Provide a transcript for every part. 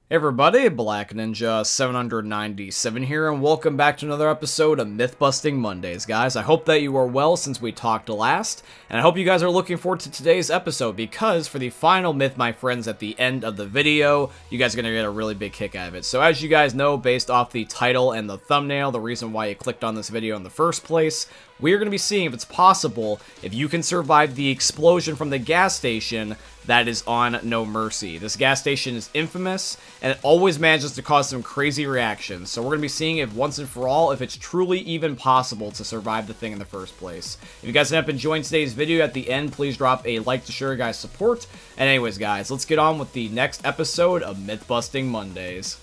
Hey everybody, Black Ninja 797 here, and welcome back to another episode of Myth Busting Mondays, guys. I hope that you are well since we talked last, and I hope you guys are looking forward to today's episode, because for the final myth, my friends, at the end of the video, you guys are going to get a really big kick out of it. So as you guys know, based off the title and the thumbnail, the reason why you clicked on this video in the first place, we are going to be seeing if it's possible if you can survive the explosion from the gas station that is on No Mercy. This gas station is infamous, and it always manages to cause some crazy reactions. So we're going to be seeing if once and for all, if it's truly even possible to survive the thing in the first place. If you guys end up enjoying today's video, at the end, please drop a like to show your guys' support. And anyways, guys, let's get on with the next episode of Myth Busting Mondays.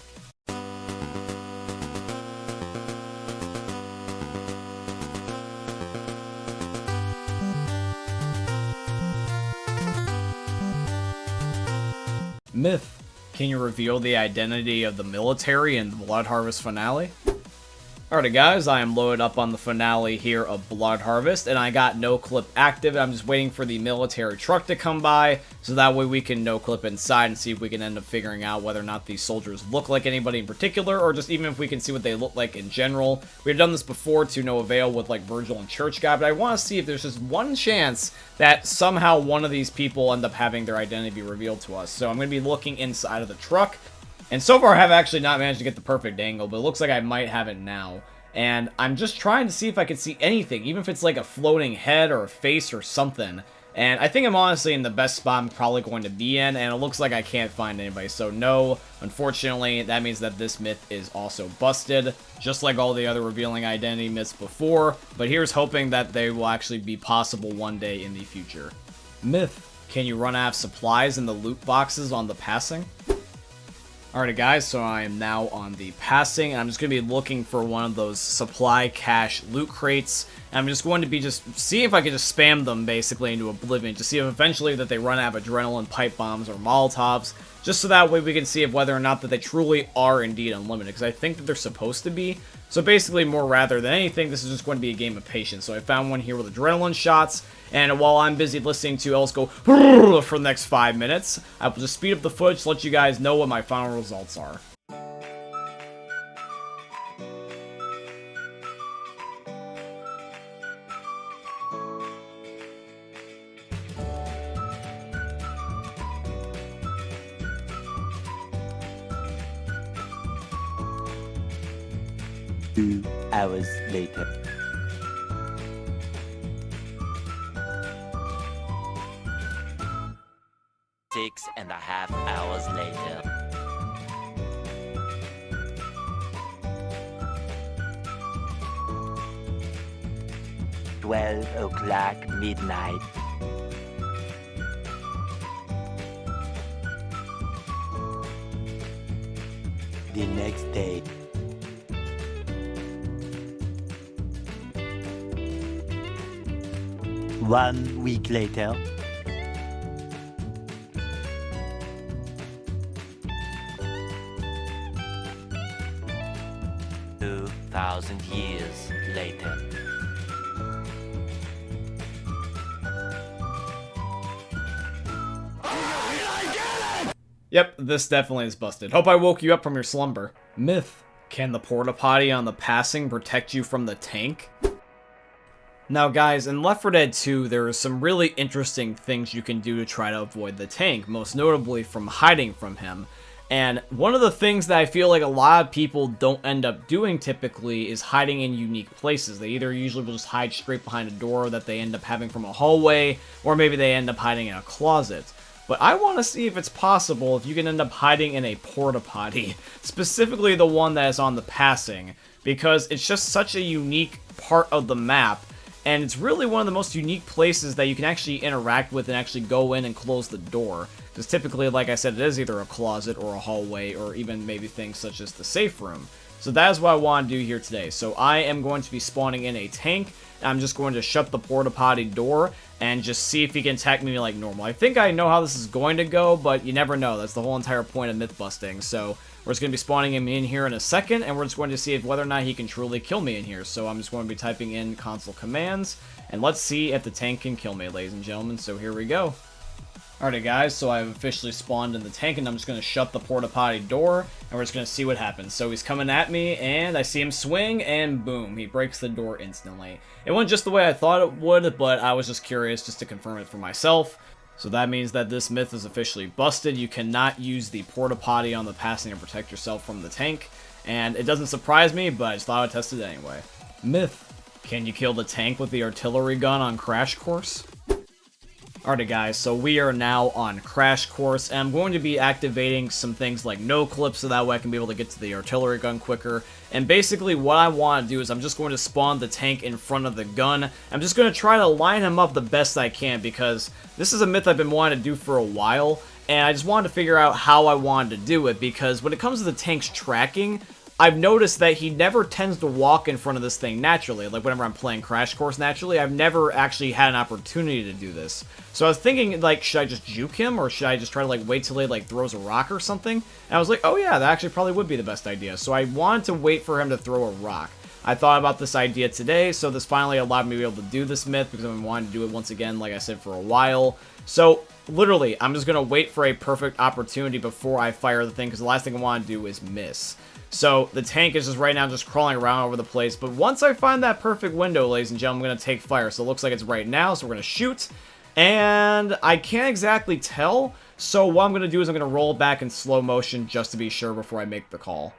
Myth: can you reveal the identity of the military in the Blood Harvest finale? Alrighty guys, I am loaded up on the finale here of Blood Harvest, and I got no clip active. I'm just waiting for the military truck to come by, so that way we can no clip inside and see if we can end up figuring out whether or not these soldiers look like anybody in particular, or just even if we can see what they look like in general. We've done this before to no avail with like Virgil and Church Guy, but I want to see if there's just one chance that somehow one of these people end up having their identity be revealed to us. So I'm going to be looking inside of the truck. And so far, I have actually not managed to get the perfect angle, but it looks like I might have it now. And I'm just trying to see if I can see anything, even if it's like a floating head or a face or something. And I think I'm honestly in the best spot I'm probably going to be in, and it looks like I can't find anybody. So no, unfortunately, that means that this myth is also busted, just like all the other revealing identity myths before. But here's hoping that they will actually be possible one day in the future. Myth: can you run out of supplies in the loot boxes on the passing? Alright guys, so I am now on the passing, and I'm just going to be looking for one of those supply cache loot crates, and I'm just going to be see if I can just spam them basically into oblivion, to see if eventually that they run out of adrenaline, pipe bombs, or Molotovs, just so that way we can see if whether or not that they truly are indeed unlimited, because I think that they're supposed to be. So basically, more rather than anything, this is just going to be a game of patience. So I found one here with adrenaline shots, and while I'm busy listening to Ellis go for the next 5 minutes, I will just speed up the footage to let you guys know what my final results are. Two hours later. Six and a half hours later. $12 midnight. The next day. One week later. Thousand years later. Yep, this definitely is busted. Hope I woke you up from your slumber. Myth: can the porta potty on the passing protect you from the tank? Now guys, in Left 4 Dead 2, there are some really interesting things you can do to try to avoid the tank, most notably from hiding from him. And one of the things that I feel like a lot of people don't end up doing typically is hiding in unique places. They either usually will just hide straight behind a door that they end up having from a hallway, or maybe they end up hiding in a closet. But I want to see if it's possible if you can end up hiding in a porta potty, specifically the one that is on the passing, because it's just such a unique part of the map. And it's really one of the most unique places that you can actually interact with and actually go in and close the door. Because typically, like I said, it is either a closet or a hallway, or even maybe things such as the safe room. So that is what I want to do here today. So I am going to be spawning in a tank, and I'm just going to shut the porta potty door and just see if he can attack me like normal. I think I know how this is going to go, but you never know. That's the whole entire point of myth busting. So we're just going to be spawning him in here in a second, and we're just going to see if whether or not he can truly kill me in here. So I'm just going to be typing in console commands, and let's see if the tank can kill me, ladies and gentlemen. So here we go. Alrighty guys, so I've officially spawned in the tank and I'm just going to shut the porta potty door and we're just going to see what happens. So he's coming at me and I see him swing and boom, he breaks the door instantly. It went just the way I thought it would, but I was just curious just to confirm it for myself. So that means that this myth is officially busted. You cannot use the porta potty on the passing to protect yourself from the tank. And it doesn't surprise me, but I just thought I'd test it anyway. Myth: can you kill the tank with the artillery gun on Crash Course? Alrighty guys, so we are now on Crash Course, and I'm going to be activating some things like no clips so that way I can be able to get to the artillery gun quicker. And basically what I want to do is I'm just going to spawn the tank in front of the gun. I'm just going to try to line him up the best I can because this is a myth I've been wanting to do for a while, and I just wanted to figure out how I wanted to do it because when it comes to the tank's tracking, I've noticed that he never tends to walk in front of this thing naturally. Like, whenever I'm playing Crash Course naturally, I've never actually had an opportunity to do this. So I was thinking, like, should I just juke him, or should I just try to, like, wait till he, like, throws a rock or something? And I was like, oh yeah, that actually probably would be the best idea. So I wanted to wait for him to throw a rock. I thought about this idea today, so this finally allowed me to be able to do this myth, because I've been wanting to do it once again, like I said, for a while. So, literally, I'm just going to wait for a perfect opportunity before I fire the thing, because the last thing I want to do is miss. So, the tank is just right now just crawling around over the place, but once I find that perfect window, ladies and gentlemen, I'm going to take fire. So, it looks like it's right now, so we're going to shoot, and I can't exactly tell, so what I'm going to do is I'm going to roll back in slow motion just to be sure before I make the call.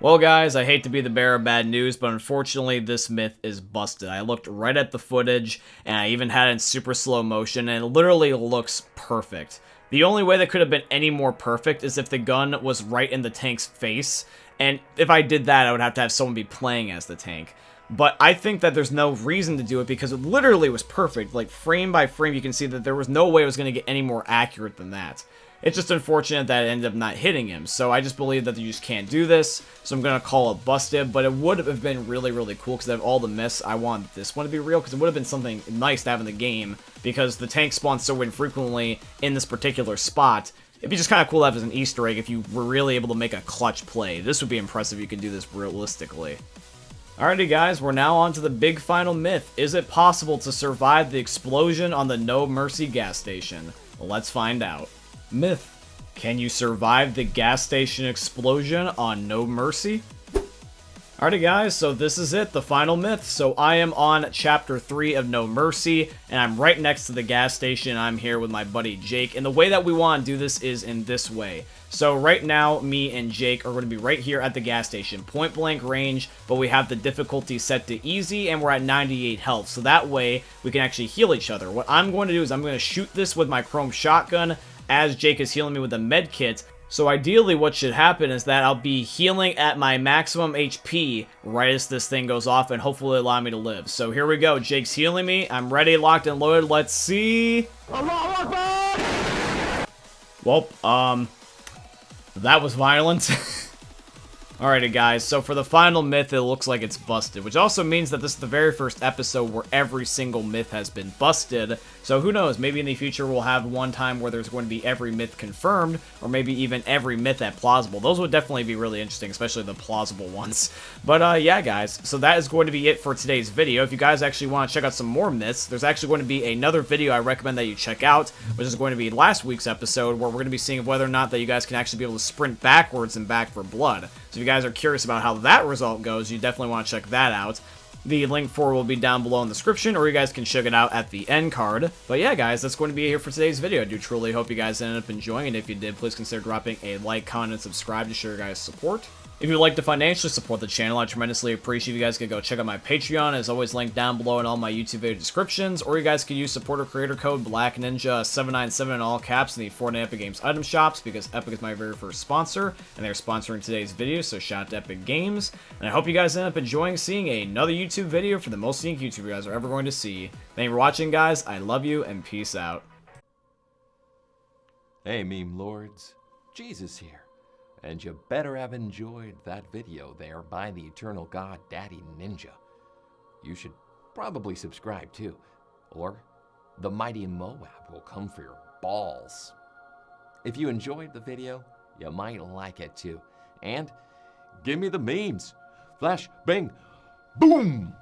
Well guys, I hate to be the bearer of bad news, but unfortunately this myth is busted. I looked right at the footage, and I even had it in super slow motion, and it literally looks perfect. The only way that could have been any more perfect is if the gun was right in the tank's face, and if I did that, I would have to have someone be playing as the tank. But I think that there's no reason to do it because it literally was perfect. Like, frame by frame, you can see that there was no way it was going to get any more accurate than that. It's just unfortunate that it ended up not hitting him, so I just believe that you just can't do this, so I'm going to call it busted, but it would have been really, really cool, because out of all the myths, I want this one to be real, because it would have been something nice to have in the game, because the tank spawns so infrequently in this particular spot. It'd be just kind of cool to have as an Easter egg if you were really able to make a clutch play. This would be impressive if you could do this realistically. Alrighty guys, we're now on to the big final myth. Is it possible to survive the explosion on the No Mercy gas station? Well, let's find out. Myth: can you survive the gas station explosion on No Mercy? Alrighty guys, so this is it, the final myth. So I am on chapter 3 of No Mercy, and I'm right next to the gas station. I'm here with my buddy Jake, and the way that we want to do this is in this way. So right now, me and Jake are going to be right here at the gas station, point blank range, but we have the difficulty set to easy, and we're at 98 health, so that way we can actually heal each other. What I'm going to do is I'm going to shoot this with my chrome shotgun as Jake is healing me with a med kit. So ideally what should happen is that I'll be healing at my maximum HP right as this thing goes off, and hopefully allow me to live. So here we go, Jake's healing me, I'm ready, locked and loaded, let's see. Well, that was violent. Alrighty guys, so for the final myth, it looks like it's busted, which also means that this is the very first episode where every single myth has been busted. So who knows, maybe in the future we'll have one time where there's going to be every myth confirmed, or maybe even every myth at plausible. Those would definitely be really interesting, especially the plausible ones. But yeah guys, so that is going to be it for today's video. If you guys actually want to check out some more myths, there's actually going to be another video I recommend that you check out, which is going to be last week's episode, where we're going to be seeing whether or not that you guys can actually be able to sprint backwards and back for blood. So if you guys are curious about how that result goes, you definitely want to check that out. The link for it will be down below in the description, or you guys can check it out at the end card. But yeah, guys, that's going to be it here for today's video. I do truly hope you guys ended up enjoying it. If you did, please consider dropping a like, comment, and subscribe to show your guys' support. If you'd like to financially support the channel, I tremendously appreciate if you guys could go check out my Patreon, as always linked down below in all my YouTube video descriptions, or you guys could use supporter creator code BlackNinja797 in all caps in the Fortnite Epic Games item shops, because Epic is my very first sponsor, and they're sponsoring today's video, so shout out to Epic Games. And I hope you guys end up enjoying seeing another YouTube video for the most unique YouTuber you guys are ever going to see. Thank you for watching, guys. I love you, and peace out. Hey, meme lords, Jesus here. And you better have enjoyed that video there by the eternal god Daddy Ninja. You should probably subscribe too, or the mighty Moab will come for your balls. If you enjoyed the video, you might like it too. And give me the memes. flash, bang, boom!